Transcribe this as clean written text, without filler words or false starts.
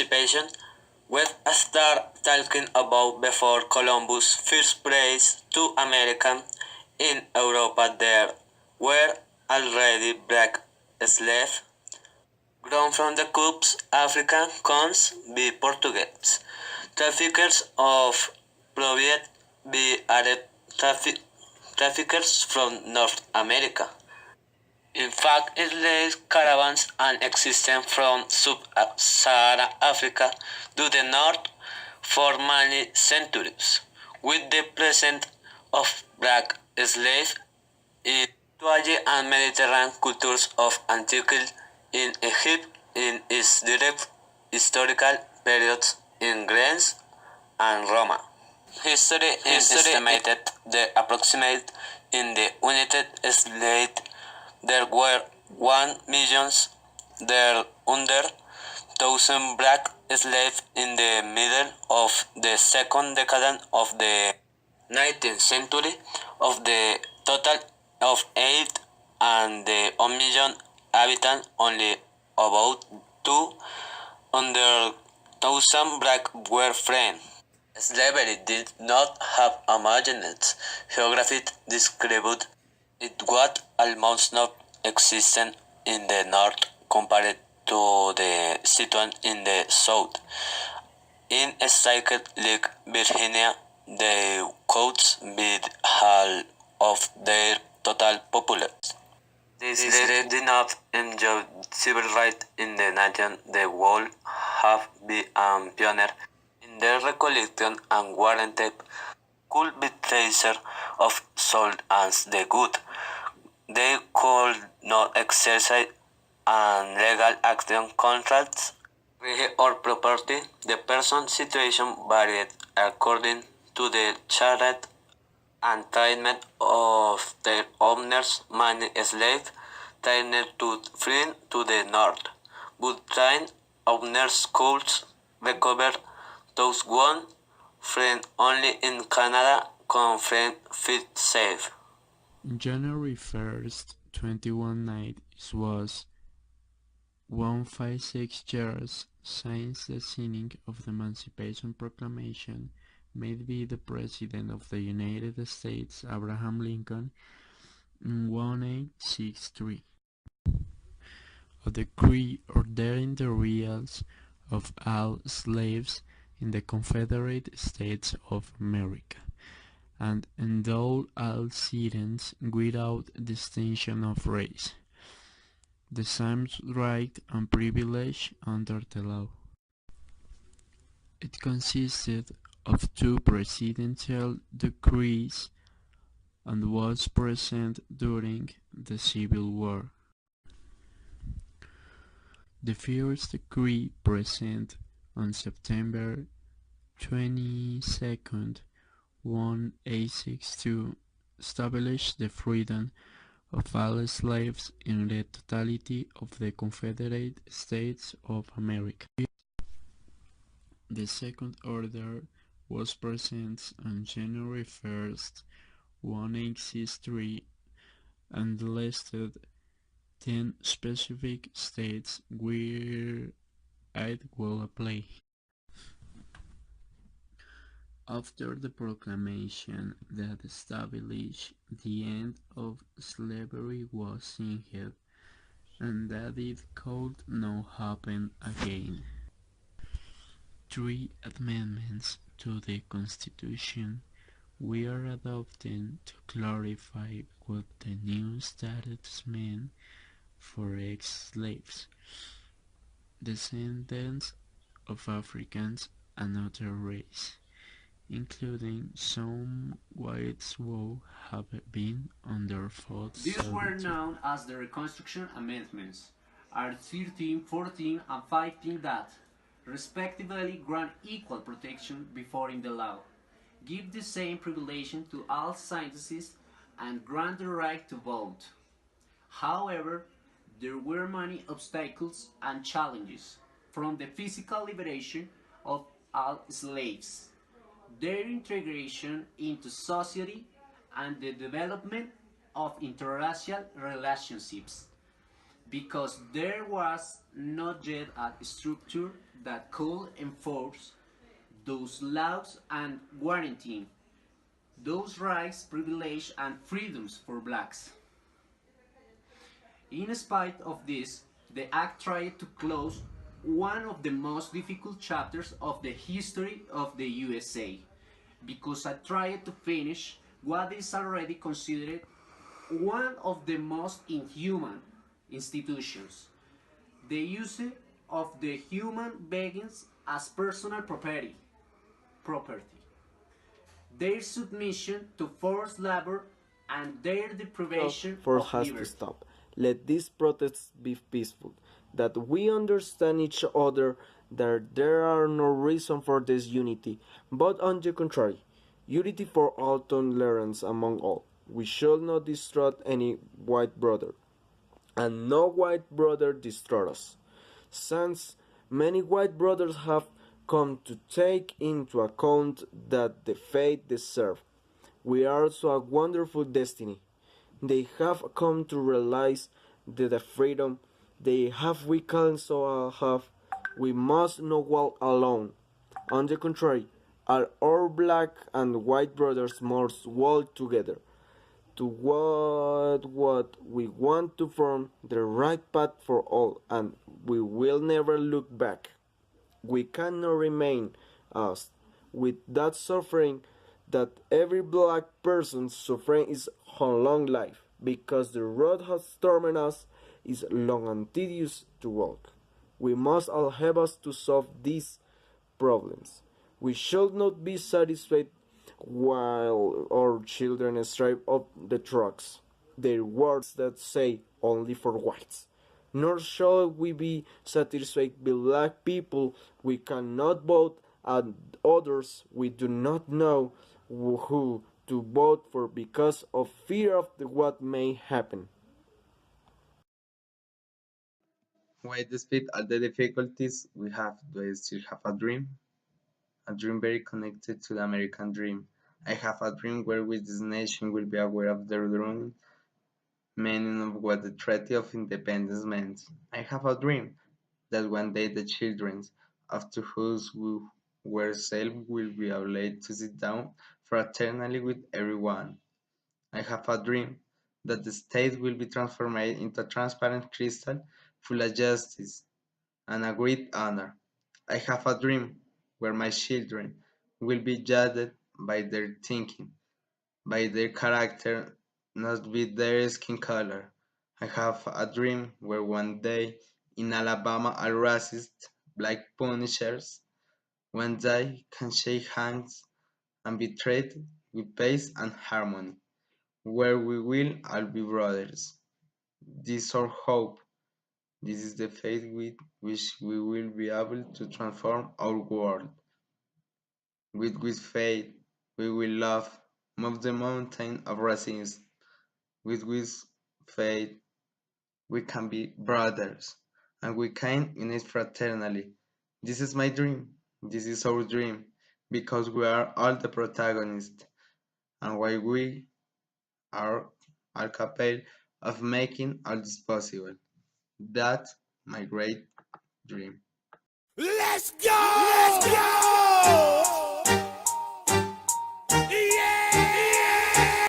emancipation, we start talking about before Columbus first praised to America. In Europa there were already black slaves. Grown from the Cubs, Africa comes be Portuguese. Traffickers of Proviet be Arab traffickers from North America. In fact, slave caravans are existing from sub-Saharan Africa to the north for many centuries. With the presence of black slaves in Tuaji and Mediterranean cultures of antiquity in Egypt in its direct historical periods in Greece and Roma. History is estimated the approximate in the United States there were 1 million there under 1,000 black slaves in the middle of the second decade of the 19th century. Of the total of 8 and the 1 million inhabitants, only about 200,000 black were free. Slavery did not have a homogeneous geography described. It was almost not existent in the north compared to the situation in the south. In a state like Virginia, the coats beat half of their total population. These states did not enjoy civil rights in the nation. They would have been a pioneer in their recollection and warranted could be tracer of soul as the good. They could not exercise an legal action contracts or property. The person's situation varied according to the character and treatment of their owners. Many slaves turned to flee to the north, but trained owners could recover those one friend only in Canada confirmed fit safe. January 1st, 2190 was 156 years since the signing of the Emancipation Proclamation made by the President of the United States, Abraham Lincoln, in 1863. A decree ordering the release of all slaves in the Confederate States of America, and endow all citizens without distinction of race the same right and privilege under the law. It consisted of 2 presidential decrees and was present during the Civil War. The first decree, present on September 22nd, 1862, established the freedom of all slaves in the totality of the Confederate States of America. The second order was present on January 1st, 1863, and listed 10 specific states where it will apply. After the proclamation that established the end of slavery was signed, and that it could not happen again, 3 amendments to the Constitution were adopted to clarify what the new status meant for ex-slaves, descendants of Africans and other races, including some whites who have been under forced These servitude. were known as the Reconstruction Amendments, are 13, 14, and 15 that, respectively, grant equal protection before in the law, give the same privilege to all citizens, and grant the right to vote. However, there were many obstacles and challenges, from the physical liberation of all slaves, their integration into society, and the development of interracial relationships. because there was not yet a structure that could enforce those laws and guarantee those rights, privileges, and freedoms for blacks. In spite of this, the act tried to close one of the most difficult chapters of the history of the USA because I tried to finish what is already considered one of the most inhuman institutions, the use of the human beings as personal property, their submission to forced labor, and their deprivation Force of has to liberty. stop. Let these protests be peaceful. That we understand each other, that there are no reason for disunity, but on the contrary, unity for all tolerance among all. We shall not destroy any white brother, and no white brother destroy us. Since many white brothers have come to take into account that the fate deserve, we are also a wonderful destiny. They have come to realize that the freedom they have we can so have, we must not walk alone. On the contrary, our black and white brothers must walk together to what we want to form the right path for all, and we will never look back. We cannot remain us with that suffering that every black person's suffering is a long life, because the road has tormented us is long and tedious to walk. We must all help us to solve these problems. We should not be satisfied while our children strive up the trucks, their words that say only for whites. Nor shall we be satisfied with black people we cannot vote and others we do not know who to vote for because of fear of what may happen. Why despite all the difficulties we have, do I still have a dream very connected to the American dream. I have a dream wherewith this nation will be aware of the true meaning of what the Treaty of Independence meant. I have a dream that one day the children after whose we were saved will be allowed to sit down fraternally with everyone. I have a dream that the state will be transformed into a transparent crystal full of justice and a great honor. I have a dream where my children will be judged by their thinking, by their character, not by their skin color. I have a dream where one day in Alabama a racist black punishers one day can shake hands and be treated with peace and harmony, where we will all be brothers. This is our hope. This is the faith with which we will be able to transform our world. With faith, we will love, move the mountain of racism. With faith, we can be brothers, and we can unite fraternally. This is my dream. This is our dream, because we are all the protagonists, and why we are capable of making all this possible. That's my great dream. Let's go! Let's go!